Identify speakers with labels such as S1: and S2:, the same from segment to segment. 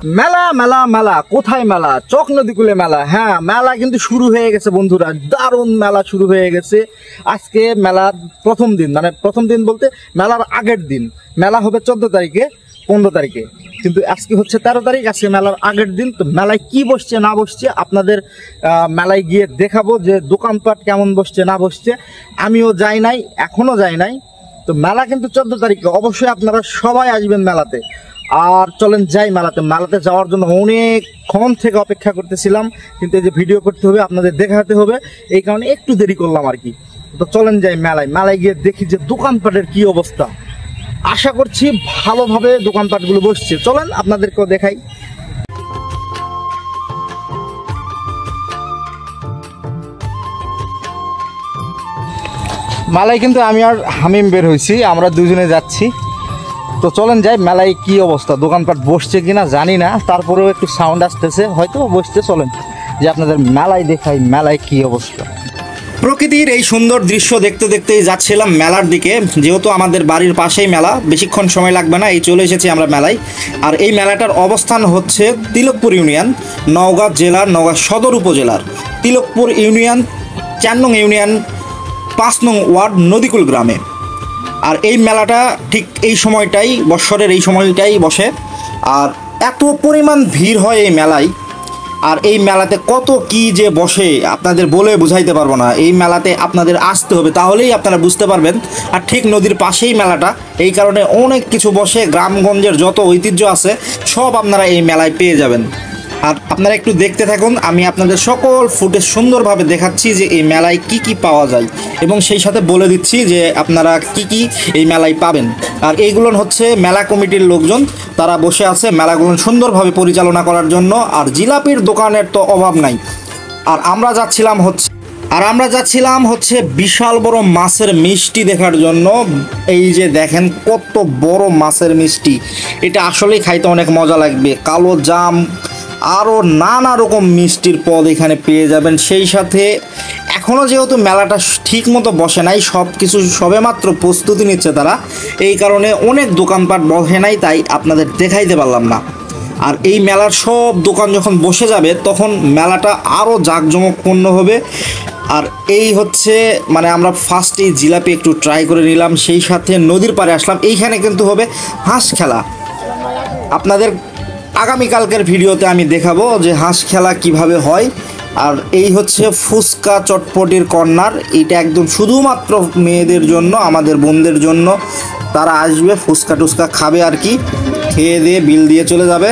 S1: মেলা মেলা মেলা, কোথায় মেলা? চক নদীকুলে মেলা। হ্যাঁ, মেলা কিন্তু শুরু হয়ে গেছে বন্ধুরা, দারুণ মেলা শুরু হয়ে গেছে। আজকে মেলার প্রথম দিন, মানে প্রথম দিন বলতে মেলার আগের দিন। মেলা হবে 14 তারিখে, 15 তারিখে, কিন্তু আজকে হচ্ছে 13 তারিখ। আজকে মেলার আগের দিন। তো মেলায় কি বসছে না বসছে আপনাদের মেলায় গিয়ে দেখাবো, যে দোকানপাট কেমন বসছে না বসছে। আমিও যাই নাই, এখনো যাই নাই। তো মেলা কিন্তু 14 তারিখে, অবশ্যই আপনারা সবাই আসবেন মেলাতে। আর চলেন যাই মেলাতে। মেলাতে যাওয়ার জন্য অনেকক্ষণ থেকে অপেক্ষা করতেছিলাম, কিন্তু এই যে ভিডিও করতে হবে, আপনাদের দেখাতে হবে, এই কারণে একটু দেরি করলাম আর কি। তো চলেন যাই মেলায়। মেলায় গিয়ে দেখি যে দোকানপাটের কি অবস্থা। আশা করছি ভালোভাবে দোকানপাটগুলো বসছে। চলেন আপনাদেরকেও দেখাই। মেলায় কিন্তু আমি আর হামিম বের হয়েছি, আমরা দুজনে যাচ্ছি। তো চলেন যাই মেলায় কি অবস্থা, দোকানপাট বসছে কিনা জানি না, তারপরেও একটু সাউন্ড আসতেছে, হয়তো বসছে। চলেন যে আপনাদের মেলায় দেখাই মেলায় কি অবস্থা। প্রকৃতির এই সুন্দর দৃশ্য দেখতে দেখতেই যাচ্ছিলাম মেলার দিকে। যেহেতু আমাদের বাড়ির পাশেই মেলা, বেশিক্ষণ সময় লাগবে না, এই চলে এসেছি আমরা মেলায়। আর এই মেলাটার অবস্থান হচ্ছে তিলকপুর ইউনিয়ন, নওগাঁ জেলার, নওগাঁ সদর উপজেলার তিলকপুর ইউনিয়ন, 4 নং ইউনিয়ন, 5 নং ওয়ার্ড নদীকুল গ্রামে। আর এই মেলাটা ঠিক এই সময়টাই, বৎসরের এই সময়টাই বসে। আর এত পরিমাণ ভিড় হয় এই মেলায়। আর এই মেলাতে কত কি যে বসে আপনাদের বলে বুঝাইতে পারবো না। এই মেলাতে আপনাদের আসতে হবে, তাহলেই আপনারা বুঝতে পারবেন। আর ঠিক নদীর পাশেই মেলাটা, এই কারণে অনেক কিছু বসে। গ্রামগঞ্জের যত ঐতিহ্য আছে সব আপনারা এই মেলায় পেয়ে যাবেন। আর আপনারা একটু দেখতে থাকুন, আমি আপনাদের সকল ফুটেজ সুন্দরভাবে দেখাচ্ছি যে এই মেলায় কি কি পাওয়া যায়, এবং সেই সাথে বলে দিচ্ছি যে আপনারা কি কি এই মেলায় পাবেন। আর এইগুলো হচ্ছে মেলা কমিটির লোকজন, তারা বসে আছে মেলাগুলো সুন্দরভাবে পরিচালনা করার জন্য। আর জিলাপির দোকানের তো অভাব নাই। আর আমরা যাচ্ছিলাম হচ্ছে বিশাল বড় মাছের মিষ্টি দেখার জন্য। এই যে দেখেন কত বড় মাছের মিষ্টি, এটা আসলেই খাইতে অনেক মজা লাগবে। কালো জাম, আরও নানা রকম মিষ্টির পদ এখানে পেয়ে যাবেন। সেই সাথে এখনও যেহেতু মেলাটা ঠিক মতো বসে নাই, সব কিছু সবেমাত্র প্রস্তুতি নিচ্ছে তারা, এই কারণে অনেক দোকানপাট বসে নাই, তাই আপনাদের দেখাইতে পারলাম না। আর এই মেলার সব দোকান যখন বসে যাবে তখন মেলাটা আরও জাঁকজমকপূর্ণ হবে। আর এই হচ্ছে মানে আমরা ফার্স্টেই জিলাপি একটু ট্রাই করে নিলাম, সেই সাথে নদীর পাড়ে আসলাম। এইখানে কিন্তু হবে হাঁস খেলা। আপনাদের আগামীকালকের ভিডিওতে আমি দেখাবো যে হাঁস খেলা কিভাবে হয়। আর এই হচ্ছে ফুচকা চটপটির কর্নার, এটা একদম শুধুমাত্র মেয়েদের জন্য, আমাদের বোনদের জন্য। তারা আসবে, ফুচকা টুচকা খাবে আর কি, খেয়ে দিয়ে বিল দিয়ে চলে যাবে।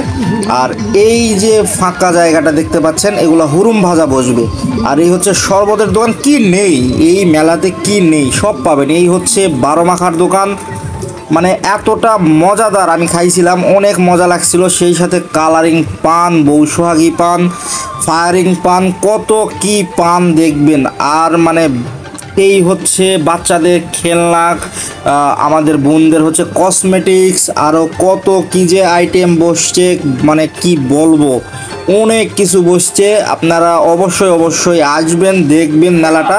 S1: আর এই যে ফাঁকা জায়গাটা দেখতে পাচ্ছেন, এগুলো হুরুম ভাজা বসবে। আর এই হচ্ছে শরবতের দোকান। কি নেই এই মেলাতে, কি নেই সব পাবেন। এই হচ্ছে 12 মাখার দোকান, মানে এতটা মজাদার, আমি খাইছিলাম, অনেক মজা লাগছিল। সেই সাথে কালারিং পান, বৌসোহাগী পান, ফায়ারিং পান, কত কি পান দেখবেন। আর মানে এই হচ্ছে বাচ্চাদের খেলনা, আমাদের বোনদের হচ্ছে কসমেটিক্স, আরও কত কি যে আইটেম বসছে, মানে কি বলবো, অনেক কিছু বসছে। আপনারা অবশ্যই আসবেন, দেখবেন মেলাটা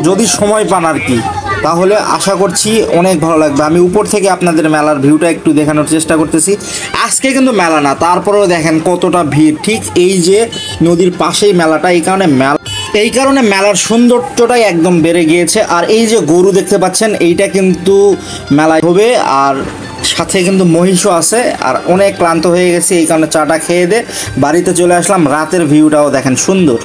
S1: যদি সময় পান আর কি, তাহলে আশা করছি অনেক ভালো লাগবে। আমি উপর থেকে আপনাদের মেলার ভিউটা একটু দেখানোর চেষ্টা করতেছি। আজকে কিন্তু মেলা না, তারপরেও দেখেন কতটা ভিড়। ঠিক এই যে নদীর পাশেই মেলাটা, এই কারণে মেলার সৌন্দর্যটাই একদম বেড়ে গিয়েছে। আর এই যে গরু দেখতে পাচ্ছেন, এইটা কিন্তু মেলায় হবে। আর সাথে কিন্তু মহিষও আছে। আর অনেক ক্লান্ত হয়ে গেছে, এই কারণে চাটা খেয়ে দিয়ে বাড়িতে চলে আসলাম। রাতের ভিউটাও দেখেন সুন্দর।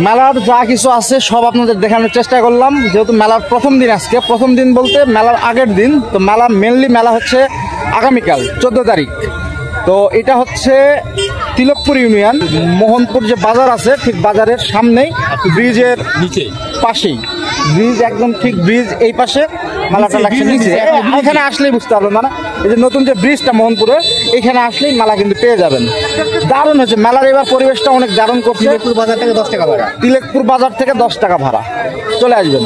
S1: মেলার যা কিছু আছে সব আপনাদের দেখানোর চেষ্টা করলাম। যেহেতু মেলার প্রথম দিন, আজকে প্রথম দিন বলতে মেলার আগের দিন। তো মেনলি মেলা হচ্ছে আগামীকাল 14 তারিখ। তো এটা হচ্ছে তিলকপুর ইউনিয়ন, মোহনপুর যে বাজার আছে, ঠিক বাজারের সামনেই, ব্রিজের নিচে পাশেই, ব্রিজ একদম ঠিক ব্রিজ এই পাশে মেলাটা লাগছে নিচে। এখানে আসলেই বুঝতে পারবেন, মানে এই যে নতুন যে ব্রিজটা মোহনপুরে, এখানে আসলেই মেলা কিন্তু পেয়ে যাবেন। দারুণ হচ্ছে মেলার এবার পরিবেশটা, অনেক দারুণ করছে। তিলকপুর বাজার থেকে 10 টাকা ভাড়া, তিলকপুর বাজার থেকে 10 টাকা ভাড়া, চলে আসবেন।